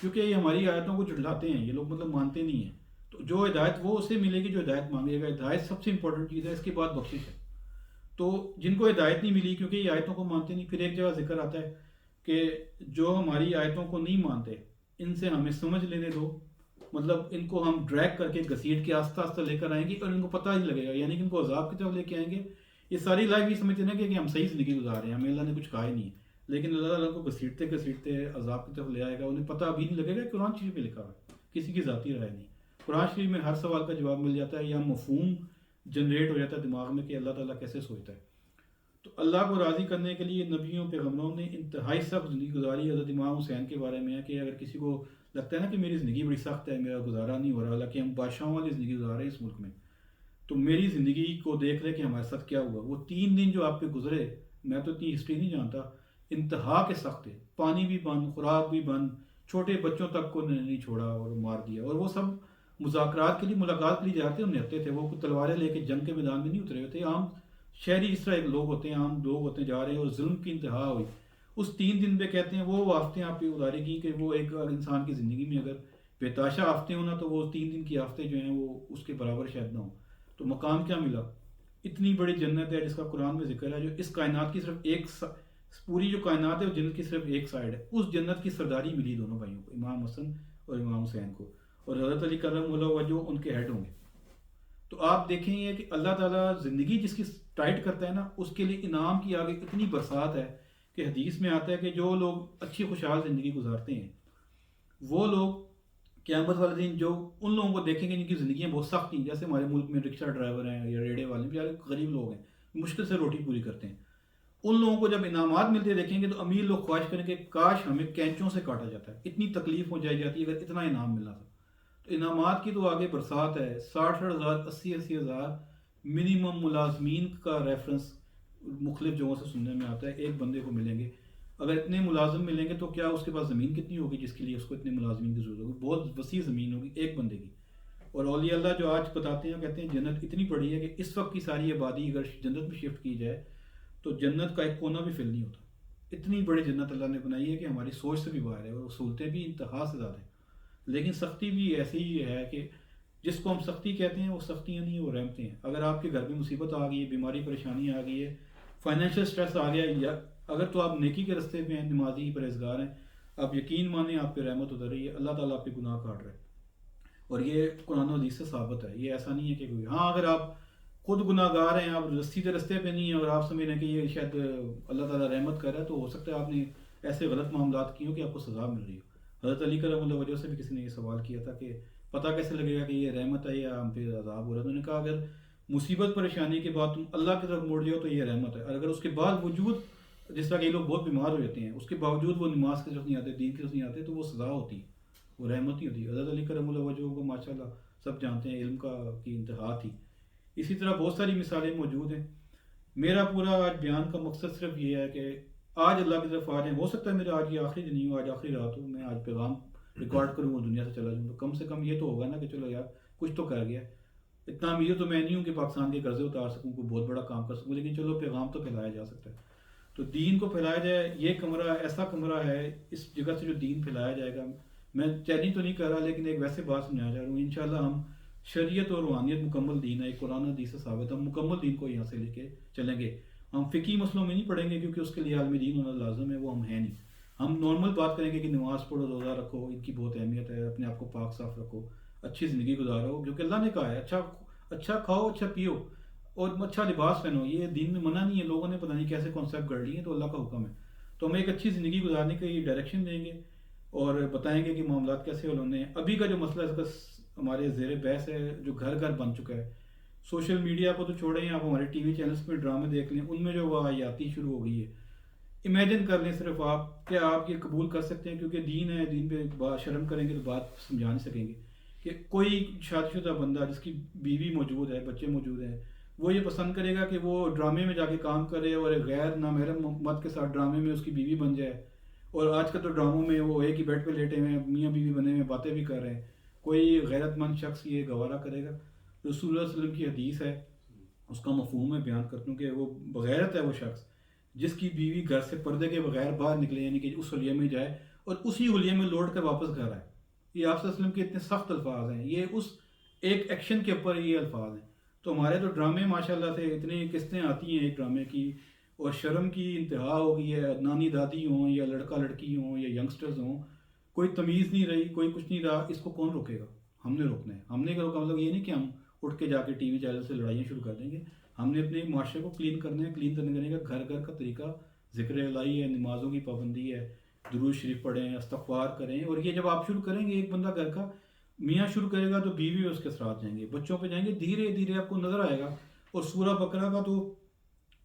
کیونکہ یہ ہماری آیتوں کو جھٹلاتے ہیں یہ لوگ، مطلب مانتے نہیں ہیں. تو جو ہدایت وہ اسے ملے گی جو ہدایت مانگے گا. ہدایت سب سے امپورٹنٹ چیز ہے، اس کے بعد بخشش ہے. تو جن کو ہدایت نہیں ملی کیونکہ یہ آیتوں کو مانتے نہیں، پھر ایک جگہ ذکر آتا ہے کہ جو ہماری آیتوں کو نہیں مانتے ان سے ہمیں سمجھ لینے دو. مطلب ان کو ہم ڈریگ کر کے گھسیٹ کے آہستہ آہستہ لے کر آئیں گے اور ان کو پتہ ہی لگے گا، یعنی کہ ان کو عذاب کی طرف لے کے آئیں گے. یہ ساری لائف یہ سمجھتے ہیں کہ ہم صحیح زندگی گزار رہے ہیں، ہمیں اللہ نے کچھ کہا ہی نہیں ہے، لیکن اللہ تعالیٰ کو گھسیٹتے گھسیٹتے عذاب کی طرف لے آئے گا. انہیں پتہ ابھی نہیں لگے گا کہ قرآن شریف میں لکھا ہوا ہے، کسی کی ذاتی رائے نہیں. قرآن شریف میں ہر سوال کا جواب مل جاتا ہے، یا مفہوم جنریٹ ہو جاتا ہے دماغ میں کہ اللہ تعالیٰ کیسے سوچتا ہے. تو اللہ کو راضی کرنے کے لیے نبیوں پیغمبروں نے انتہائی سخت زندگی گزاری. حضرت امام حسین کے بارے میں ہے کہ اگر کسی کو لگتا ہے نا کہ میری زندگی بڑی سخت ہے، میرا گزارا نہیں ہو رہا، حالانکہ ہم بادشاہوں والی زندگی گزار رہے ہیں اس ملک میں، تو میری زندگی کو دیکھ لے کہ ہمارے ساتھ کیا ہوا. وہ 3 دن جو آپ پہ گزرے، میں تو اتنی ہسٹری نہیں جانتا، انتہا کے سخت تھے. پانی بھی بند، خوراک بھی بند، چھوٹے بچوں تک کو نہیں چھوڑا اور مار دیا. اور وہ سب مذاکرات کے لیے، ملاقات کے لیے جاتے انہیں ہفتے تھے، وہ تلواریں لے کے جنگ کے میدان میں نہیں اترے ہوتے. عام شہری اس طرح ایک لوگ ہوتے ہیں، عام لوگ ہوتے ہیں جا رہے ہیں، اور ظلم کی انتہا ہوئی. اس 3 دن پہ کہتے ہیں وہ آفتیں آپ پہ اتاری گئی کہ وہ ایک انسان کی زندگی میں اگر بےتاشا آفتیں ہونا تو وہ 3 دن کی آفتیں جو ہیں وہ اس کے برابر شاید نہ ہوں. تو مقام کیا ملا؟ اتنی بڑی جنت ہے جس کا قرآن میں ذکر ہے، جو اس کائنات کی صرف پوری جو کائنات ہے وہ جنت کی صرف ایک سائڈ ہے. اس جنت کی سرداری ملی دونوں بھائیوں کو، امام حسن اور امام حسین کو، اور حضرت علی کرم اللہ وجہ ان کے ہیڈ ہوں گے. تو آپ دیکھیں گے کہ اللہ تعالیٰ زندگی جس کی ٹائٹ کرتا ہے نا، اس کے لیے انعام کی آگے اتنی برسات ہے کہ حدیث میں آتا ہے کہ جو لوگ اچھی خوشحال زندگی گزارتے ہیں وہ لوگ قیامت والے دن جو ان لوگوں کو دیکھیں گے جن کی زندگیاں بہت سخت ہیں، جیسے ہمارے ملک میں رکشہ ڈرائیور ہیں یا ریڑے والے بیچارے غریب لوگ ہیں، مشکل سے روٹی پوری کرتے ہیں، ان لوگوں کو جب انعامات ملتے دیکھیں گے تو امیر لوگ خواہش کریں کہ کاش ہمیں کینچوں سے کاٹا جاتا ہے، اتنی تکلیف ہو جاتی ہے اگر اتنا انعام ملنا تھا. تو انعامات کی تو آگے برسات ہے، 60,000 80,000 منیمم ملازمین کا ریفرنس مختلف جگہوں سے سننے میں آتا ہے ایک بندے کو ملیں گے. اگر اتنے ملازم ملیں گے تو کیا اس کے پاس زمین کتنی ہوگی جس کے لیے اس کو اتنے ملازمین کی ضرورت ہوگی؟ بہت وسیع زمین ہوگی ایک بندے کی. اور اولیاء اللہ جو آج بتاتے ہیں کہتے ہیں جنت اتنی بڑی ہے کہ اس وقت کی ساری آبادی اگر جنت میں شفٹ کی جائے تو جنت کا ایک کونا بھی فل نہیں ہوتا. اتنی بڑی جنت اللہ نے بنائی ہے کہ ہماری سوچ سے بھی باہر ہے، اور سہولتیں بھی انتہا سے زیادہ ہیں. لیکن سختی بھی ایسی ہی ہے کہ جس کو ہم سختی کہتے ہیں وہ سختیاں نہیں ہیں، وہ رحمتیں ہیں. اگر آپ کے گھر میں مصیبت آ گئی ہے، بیماری پریشانی آ گئی ہے، فائنینشیل سٹریس آ گیا، یا اگر تو آپ نیکی کے رستے پہ ہیں، نمازی پرہیزگار ہیں، آپ یقین مانیں آپ پہ رحمت اتر رہی ہے، اللہ تعالیٰ آپ کے گناہ کاٹ رہا ہے. اور یہ قرآن و حدیث سے ثابت ہے. یہ ایسا نہیں ہے کہ کوئی، ہاں اگر آپ خود گناہ گار ہیں، آپ سیدھے رستے پہ نہیں ہیں اور آپ سمجھ رہے ہیں کہ یہ شاید اللہ تعالیٰ رحمت کر رہا ہے، تو ہو سکتا ہے آپ نے ایسے غلط معاملات کیے ہوں کہ آپ کو سزا مل رہی ہو. حضرت علی کرم اللہ وجہ سے بھی کسی نے یہ سوال کیا تھا کہ پتہ کیسے لگے گا کہ یہ رحمت ہے یا ہم پہ عذاب ہو رہا ہے؟ تو انہوں نے کہا اگر مصیبت پریشانی کے بعد تم اللہ کی طرف موڑ جاؤ تو یہ رحمت ہے، اور اگر اس کے بعد وجود، جس طرح کہ یہ لوگ بہت بیمار ہو جاتے ہیں، اس کے باوجود وہ نماز کی طرف نہیں آتے، دین کی طرف نہیں آتے، تو وہ سزا ہوتی ہے، وہ رحمت نہیں ہوتی. حضرت علی کرم اللہ وجہ کو ماشاء اللہ سب جانتے ہیں، علم کا کی انتہا تھی. اسی طرح بہت ساری مثالیں موجود ہیں. میرا پورا آج بیان کا مقصد صرف یہ ہے کہ آج اللہ کی طرف آ جائیں. ہو سکتا ہے میرا آج یہ آخری دن ہی ہو، آج آخری رات ہو، میں آج پیغام ریکارڈ کروں اور دنیا سے چلا جاؤں، تو کم سے کم یہ تو ہوگا نا کہ چلو یار کچھ تو کر گیا. اتنا امیر تو میں نہیں ہوں کہ پاکستان کے قرضے اتار سکوں، کوئی بہت بڑا کام کر سکوں، لیکن چلو پیغام تو پھیلایا جا سکتا ہے. تو دین کو پھیلایا جائے. یہ کمرہ ایسا کمرہ ہے، اس جگہ سے جو دین پھیلایا جائے گا. میں چیلنج تو نہیں کر رہا، لیکن ایک ویسے بات سمجھانا چاہ رہا ہوں. انشاءاللہ ہم شریعت اور روحانیت مکمل دین ہے، قرآن حدیث سے ثابت ہے، ہم مکمل دین کو یہاں سے لے کے چلیں گے. ہم فقی مسئلوں میں نہیں پڑھیں گے کیونکہ اس کے لیے عالم دین ہونا لازم ہے، وہ ہم ہیں نہیں. ہم نارمل بات کریں گے کہ نماز پڑھو، روزہ رکھو، ان کی بہت اہمیت ہے، اپنے آپ کو پاک صاف رکھو، اچھی زندگی گزارو جو کہ اللہ نے کہا ہے. اچھا کھاؤ، اچھا پیو اور اچھا لباس پہنو. یہ دین میں منع نہیں ہے، لوگوں نے پتہ نہیں کیسے کانسیپٹ گڑھ لی ہیں، تو اللہ کا حکم ہے. تو ہم ایک اچھی زندگی گزارنے کے لیے ڈائریکشن دیں گے اور بتائیں گے کہ معاملات کیسے حل ہونے ہیں. ابھی کا جو مسئلہ اس کا ہمارے زیر بحث ہے، جو گھر گھر بن چکا ہے. سوشل میڈیا کو تو چھوڑیں، آپ ہمارے ٹی وی چینلز پہ ڈرامے دیکھ لیں، ان میں جو واحیاتی شروع ہو گئی ہے. امیجن کر لیں صرف آپ کہ آپ یہ قبول کر سکتے ہیں کیونکہ دین ہے، دین پہ بات شرم کریں گے تو بات سمجھا نہیں سکیں گے کہ کوئی شادی شدہ بندہ جس کی بیوی موجود ہے، بچے موجود ہیں، وہ یہ پسند کرے گا کہ وہ ڈرامے میں جا کے کام کرے اور ایک غیر نامحرم مرد کے ساتھ ڈرامے میں اس کی بیوی بن جائے. اور آج کل تو ڈراموں میں وہ ایک ہی بیڈ پہ لیٹے ہوئے ہیں، میاں بیوی بنے ہوئے باتیں بھی کر رہے ہیں. کوئی غیرت مند شخص یہ گوارا کرے گا؟ رسول اللہ صلی اللہ علیہ وسلم کی حدیث ہے، اس کا مفہوم میں بیان کرتا ہوں کہ وہ بغیرت ہے وہ شخص جس کی بیوی گھر سے پردے کے بغیر باہر نکلے، یعنی کہ اس حلیے میں جائے اور اسی حلیے میں لوٹ کر واپس گھر آئے. یہ آپ صلی اللہ علیہ وسلم کے اتنے سخت الفاظ ہیں، یہ اس ایک ایکشن کے اوپر یہ الفاظ ہیں. تو ہمارے تو ڈرامے ماشاءاللہ سے اتنی قسطیں آتی ہیں ایک ڈرامے کی، اور شرم کی انتہا ہو گئی ہے. نانی دادی ہوں یا لڑکا لڑکی ہوں یا ینگسٹرز ہوں، کوئی تمیز نہیں رہی، کوئی کچھ نہیں رہا. اس کو کون روکے گا؟ ہم نے روکنا ہے. ہم نے روکا مطلب یہ نہیں کہ ہم اٹھ کے جا کے ٹی وی چینل سے لڑائیاں شروع کر دیں گے. ہم نے اپنے معاشرے کو کلین کرنا ہے. کلین کرنے کا گھر گھر کا طریقہ ذکر الہی ہے، نمازوں کی پابندی ہے، درود شریف پڑھیں، استغفار کریں. اور یہ جب آپ شروع کریں گے، ایک بندہ گھر کا میاں شروع کرے گا تو بیوی اس کے ساتھ جائیں گے، بچوں پہ جائیں گے، دھیرے دھیرے آپ کو نظر آئے گا. اور سورہ بقرہ کا تو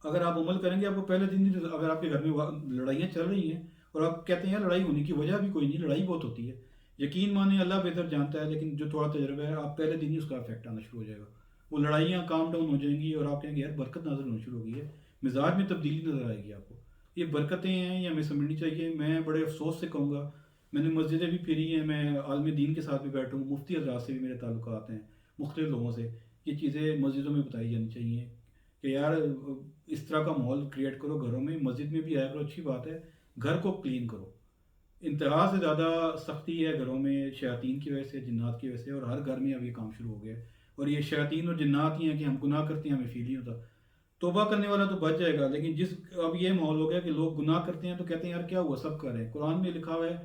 اگر آپ عمل کریں گے، آپ کو پہلے دن اگر آپ کے گھر میں لڑائیاں چل رہی ہیں اور آپ کہتے ہیں لڑائی ہونے کی وجہ بھی کوئی نہیں، لڑائی بہت ہوتی ہے، یقین مانیں اللہ بہتر جانتا ہے، لیکن جو تھوڑا تجربہ ہے آپ پہلے دن ہی اس کا افیکٹ آنا شروع ہو جائے گا. وہ لڑائیاں کام ڈاؤن ہو جائیں گی اور آپ کہیں گے یار برکت نظر ہونا شروع ہو گئی ہے، مزاج میں تبدیلی نظر آئے گی آپ کو. یہ برکتیں ہیں، یہ ہمیں سمجھنی چاہیے. میں بڑے افسوس سے کہوں گا، میں نے مسجدیں بھی پھری ہیں، میں عالم دین کے ساتھ بھی بیٹھا ہوں، مفتی حضرات سے بھی میرے تعلقات ہیں، مختلف لوگوں سے. یہ چیزیں مسجدوں میں بتائی جانی چاہیے کہ یار اس طرح کا ماحول کریٹ کرو گھروں میں. مسجد میں بھی آیا کرو، اچھی بات ہے، گھر کو کلین کرو. انتہا سے زیادہ سختی ہے گھروں میں شیاطین کی وجہ سے، جنات کی وجہ سے، اور ہر گھر میں اب یہ کام شروع ہو گیا ہے. اور یہ شیاطین اور جنات ہی ہیں کہ ہم گناہ کرتے ہیں ہمیں فیل نہیں ہوتا. توبہ کرنے والا تو بچ جائے گا، لیکن اب یہ ماحول ہو گیا کہ لوگ گناہ کرتے ہیں تو کہتے ہیں یار کیا ہوا، سب کر رہے ہیں. قرآن میں لکھا ہوا ہے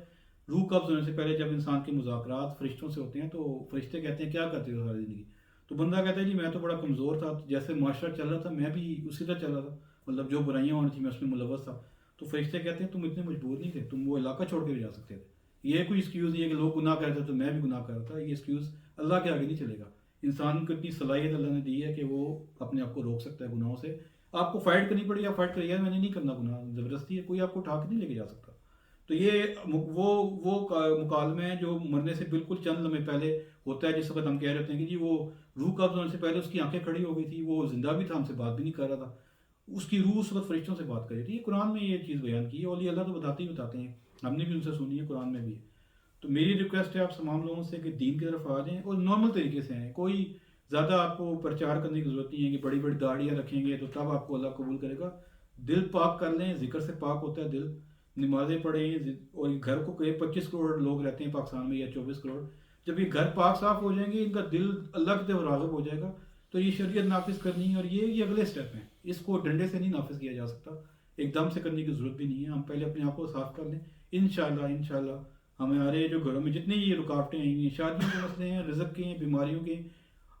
روح قبض ہونے سے پہلے جب انسان کے مذاکرات فرشتوں سے ہوتے ہیں تو فرشتے کہتے ہیں کیا کرتے ہو ساری زندگی؟ تو بندہ کہتا ہے جی میں تو بڑا کمزور تھا، جیسے معاشرہ چل رہا تھا میں بھی اسی طرح چل رہا تھا، مطلب جو برائیاں ہونی تھیں میں اس میں ملوث تھا. تو فرشتے کہتے ہیں تم اتنے مجبور نہیں تھے، تم وہ علاقہ چھوڑ کے بھی جا سکتے تھے. یہ کوئی ایکسکیوز نہیں ہے کہ لوگ گناہ کرتے تو میں بھی گناہ کر رہا تھا. یہ ایکسکیوز اللہ کے آگے نہیں چلے گا. انسان کو اتنی صلاحیت اللہ نے دی ہے کہ وہ اپنے آپ کو روک سکتا ہے گناہوں سے. آپ کو فائٹ کرنی پڑے گا، فائٹ کریے، میں نے نہیں کرنا گناہ، زبردستی ہے، کوئی آپ کو اٹھا کے نہیں لے کے جا سکتا. تو یہ وہ مکالمے ہیں جو مرنے سے بالکل چند لمحے پہلے ہوتا ہے جس وقت ہم کہہ رہے ہوتے ہیں کہ جی وہ روح قبض ہونے سے پہلے اس کی آنکھیں کھڑی ہو گئی تھی, وہ زندہ بھی تھا, ہم سے بات بھی نہیں کر رہا تھا, اس کی روح اس وقت فرشتوں سے بات کر رہی تھی. یہ قرآن میں یہ چیز بیان کی ہے, اولیاء اللہ تو بتاتے ہی بتاتے ہیں, ہم نے بھی ان سے سنی ہے, قرآن میں بھی ہے. تو میری ریکویسٹ ہے آپ تمام لوگوں سے کہ دین کی طرف آ جائیں اور نارمل طریقے سے آئیں. کوئی زیادہ آپ کو پرچار کرنے کی ضرورت نہیں ہے کہ بڑی بڑی داڑیاں رکھیں گے تو تب آپ کو اللہ قبول کرے گا. دل پاک کر لیں, ذکر سے پاک ہوتا ہے دل, نمازیں پڑھیں. اور گھر کو 25 کروڑ لوگ رہتے ہیں پاکستان میں یا 24 کروڑ, جب یہ گھر پاک صاف ہو جائیں گے, ان کا دل اللہ کی طرف راغب ہو جائے گا, تو یہ شریعت نافذ کرنی ہے. اور یہ اگلے سٹیپ ہیں, اس کو ڈنڈے سے نہیں نافذ کیا جا سکتا, ایک دم سے کرنے کی ضرورت بھی نہیں ہے. ہم پہلے اپنے آپ کو صاف کر لیں, انشاءاللہ ہمارے جو گھروں میں جتنی یہ رکاوٹیں آئی ہیں, شادیوں کے مسئلے ہیں, رزق کے ہیں, بیماریوں کے,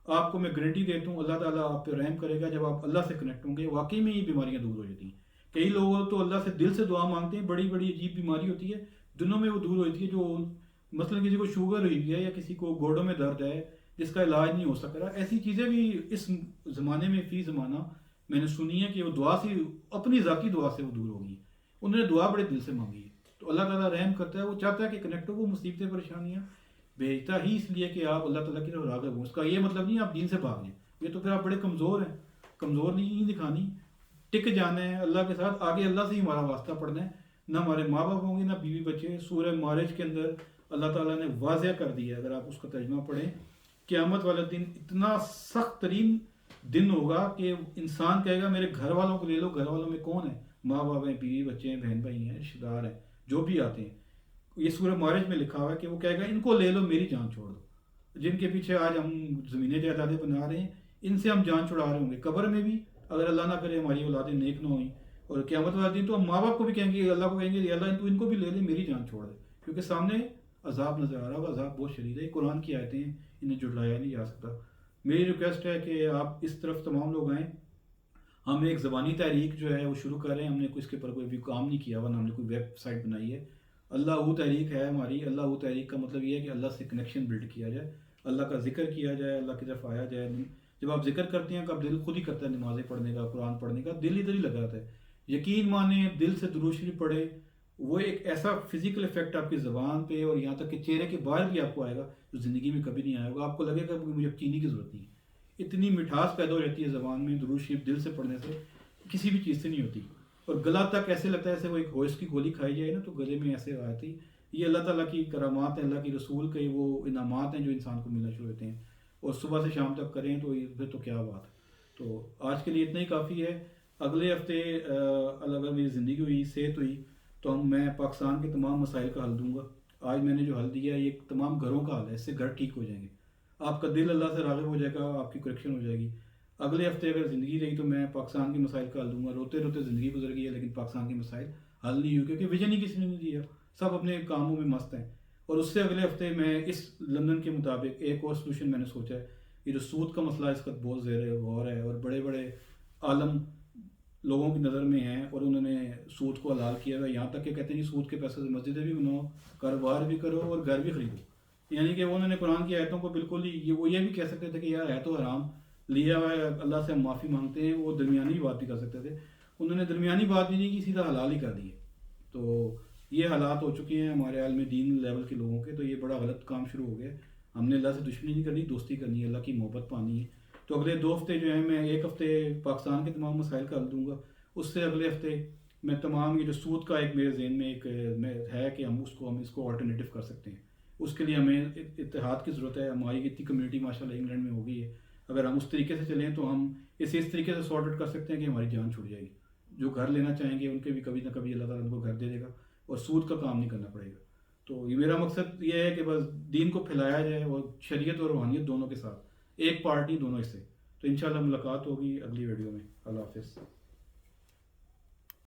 آپ کو میں گارنٹی دیتا ہوں اللہ تعالیٰ آپ پہ رحم کرے گا. جب آپ اللہ سے کنیکٹ ہوں گے واقعی میں یہ بیماریاں دور ہو جاتی ہیں. کئی لوگ تو اللہ سے دل سے دعا مانگتے ہیں, بڑی بڑی عجیب بیماری ہوتی ہے, دنوں میں وہ دور ہو جاتی ہے. جو مثلا کسی کو شوگر ہوئی ہے یا کسی کو گوڑوں میں درد ہے جس کا علاج نہیں ہو سک رہا, ایسی چیزیں بھی اس زمانے میں فی زمانہ میں نے سنی ہے کہ وہ دعا سے, اپنی ذاتی دعا سے وہ دور ہو گئی. انہوں نے دعا بڑے دل سے مانگی ہے, تو اللہ تعالیٰ رحم کرتا ہے. وہ چاہتا ہے کہ کنیکٹ ہو, وہ مصیبتیں پریشانیاں بھیجتا ہی اس لیے کہ آپ اللہ تعالیٰ کی طرف راغب ہوں. اس کا یہ مطلب نہیں آپ دین سے بھاگ جائیں, یہ تو پھر آپ بڑے کمزور ہیں. کمزور نہیں دکھانی, ٹک جانا ہے اللہ کے ساتھ, آگے اللہ سے ہی ہمارا واسطہ پڑھنا ہے. نہ ہمارے ماں باپ ہوں گے نہ بیوی بچے. سورہ معارج کے اندر اللہ تعالیٰ نے واضح کر دیا ہے, اگر آپ اس کا ترجمہ پڑھیں, قیامت والا دن اتنا سخت ترین دن ہوگا کہ انسان کہے گا میرے گھر والوں کو لے لو. گھر والوں میں کون ہے؟ ماں باپ ہیں, بیوی بچے ہیں, بہن بھائی ہیں, رشتے دار ہیں, جو بھی آتے ہیں. یہ سورہ معارج میں لکھا ہوا ہے کہ وہ کہے گا ان کو لے لو, میری جان چھوڑ دو. جن کے پیچھے آج ہم زمینیں جائیدادیں بنا رہے ہیں, ان سے ہم جان چھڑا رہے ہوں گے. قبر میں بھی اگر اللہ نہ کرے ہماری اولادیں نیک نہ ہوئیں, اور قیامت والا دن تو ہم ماں باپ کو بھی کہیں گے, اللہ کو کہیں گے اللہ تو ان کو بھی لے لے, میری جان چھوڑ دے, کیونکہ سامنے عذاب نظر آ رہا ہوگا. عذاب بہت شدید ہے. قرآن کی آیتیں ہیں, انہیں جھٹلایا نہیں جا سکتا. میری ریکویسٹ ہے کہ آپ اس طرف تمام لوگ آئیں. ہم ایک زبانی تحریک جو ہے وہ شروع کر رہے ہیں. ہم نے اس کے اوپر کوئی بھی کام نہیں کیا ہوا, نہ ہم نے کوئی ویب سائٹ بنائی ہے. اللہ تحریک ہے ہماری. اللہ تحریک کا مطلب یہ ہے کہ اللہ سے کنیکشن بلڈ کیا جائے, اللہ کا ذکر کیا جائے, اللہ کی طرف آیا جائے. جب آپ ذکر کرتے ہیں کب دل خود ہی کرتا ہے نمازیں پڑھنے کا, قرآن پڑھنے کا, دل ادھر ہی لگا رہتا ہے. یقین مانیں, دل سے درود شریف پڑھے, وہ ایک ایسا فزیکل افیکٹ آپ کی زبان پہ اور یہاں تک کہ چہرے کے باہر بھی آپ کو آئے گا جو زندگی میں کبھی نہیں آئے گا. آپ کو لگے گا کہ مجھے چینی کی ضرورت نہیں ہے. اتنی مٹھاس پیدا ہو جاتی ہے زبان میں درود شریف دل سے پڑھنے سے, کسی بھی چیز سے نہیں ہوتی. اور گلا تک ایسے لگتا ہے ایسے وہ ایک ہوش کی گولی کھائی جائے نا, تو گلے میں ایسے آتی. یہ اللہ تعالیٰ کی کرامات ہیں, اللہ کی رسول کے وہ انعامات ہیں جو انسان کو ملنا شروع ہوتے ہیں. اور صبح سے شام تک کریں تو پھر تو کیا بات. تو آج کے لیے اتنا ہی کافی ہے. اگلے ہفتے اگر میری زندگی ہوئی, صحت ہوئی, تو میں پاکستان کے تمام مسائل کا حل دوں گا. آج میں نے جو حل دیا ہے یہ تمام گھروں کا حل ہے, اس سے گھر ٹھیک ہو جائیں گے. آپ کا دل اللہ سے راغب ہو جائے گا, آپ کی کریکشن ہو جائے گی. اگلے ہفتے اگر زندگی رہی تو میں پاکستان کے مسائل کا حل دوں گا. روتے روتے زندگی گزر گئی ہے لیکن پاکستان کے مسائل حل نہیں ہوئے, کیونکہ ویژن ہی کسی نے نہیں دیا, سب اپنے کاموں میں مست ہیں. اور اس سے اگلے ہفتے میں اس لندن کے مطابق ایک اور سلوشن میں نے سوچا ہے. یہ جو سود کا مسئلہ اس کا بہت زیر غور ہے, اور بڑے بڑے عالم لوگوں کی نظر میں ہیں, اور انہوں نے سود کو حلال کیا ہوا ہے. یہاں تک کہ کہتے ہیں سود کے پیسے سے مسجدیں بھی بناؤ, کاروبار بھی کرو, اور گھر بھی خریدو. یعنی کہ انہوں نے قرآن کی آیتوں کو بالکل ہی, وہ یہ بھی کہہ سکتے تھے کہ یار ہے تو حرام, لیا ہوا ہے, اللہ سے ہم معافی مانگتے ہیں. وہ درمیانی بات بھی کر سکتے تھے, انہوں نے درمیانی بات بھی نہیں کی, سیدھا حلال ہی کر دی ہے. تو یہ حالات ہو چکے ہیں ہمارے عالم دین لیول کے لوگوں کے. تو یہ بڑا غلط کام شروع ہو گیا. ہم نے اللہ سے دشمنی نہیں کرنی, دوستی کرنی ہے, اللہ کی محبت پانی ہے. تو اگلے 2 ہفتے جو ہیں میں ایک ہفتے پاکستان کے تمام مسائل کا حل دوں گا. اس سے اگلے ہفتے میں تمام یہ جو سود کا ایک میرے ذہن میں ایک ہے کہ ہم اس کو آلٹرنیٹیو کر سکتے ہیں. اس کے لیے ہمیں اتحاد کی ضرورت ہے. ہماری اتنی کمیونٹی ماشاءاللہ انگلینڈ میں ہو گئی ہے. اگر ہم اس طریقے سے چلیں تو ہم اس طریقے سے سارٹ آؤٹ کر سکتے ہیں کہ ہماری جان چھوٹ جائے گی. جو گھر لینا چاہیں گے ان کے بھی کبھی نہ کبھی اللہ تعالیٰ ان کو گھر دے دے گا, اور سود کا کام نہیں کرنا پڑے گا. تو یہ میرا مقصد یہ ہے کہ بس دین کو پھیلایا جائے, اور شریعت اور روحانیت دونوں کے ساتھ, ایک پارٹی دونوں حصے. تو انشاءاللہ ملاقات ہوگی اگلی ویڈیو میں. اللہ حافظ.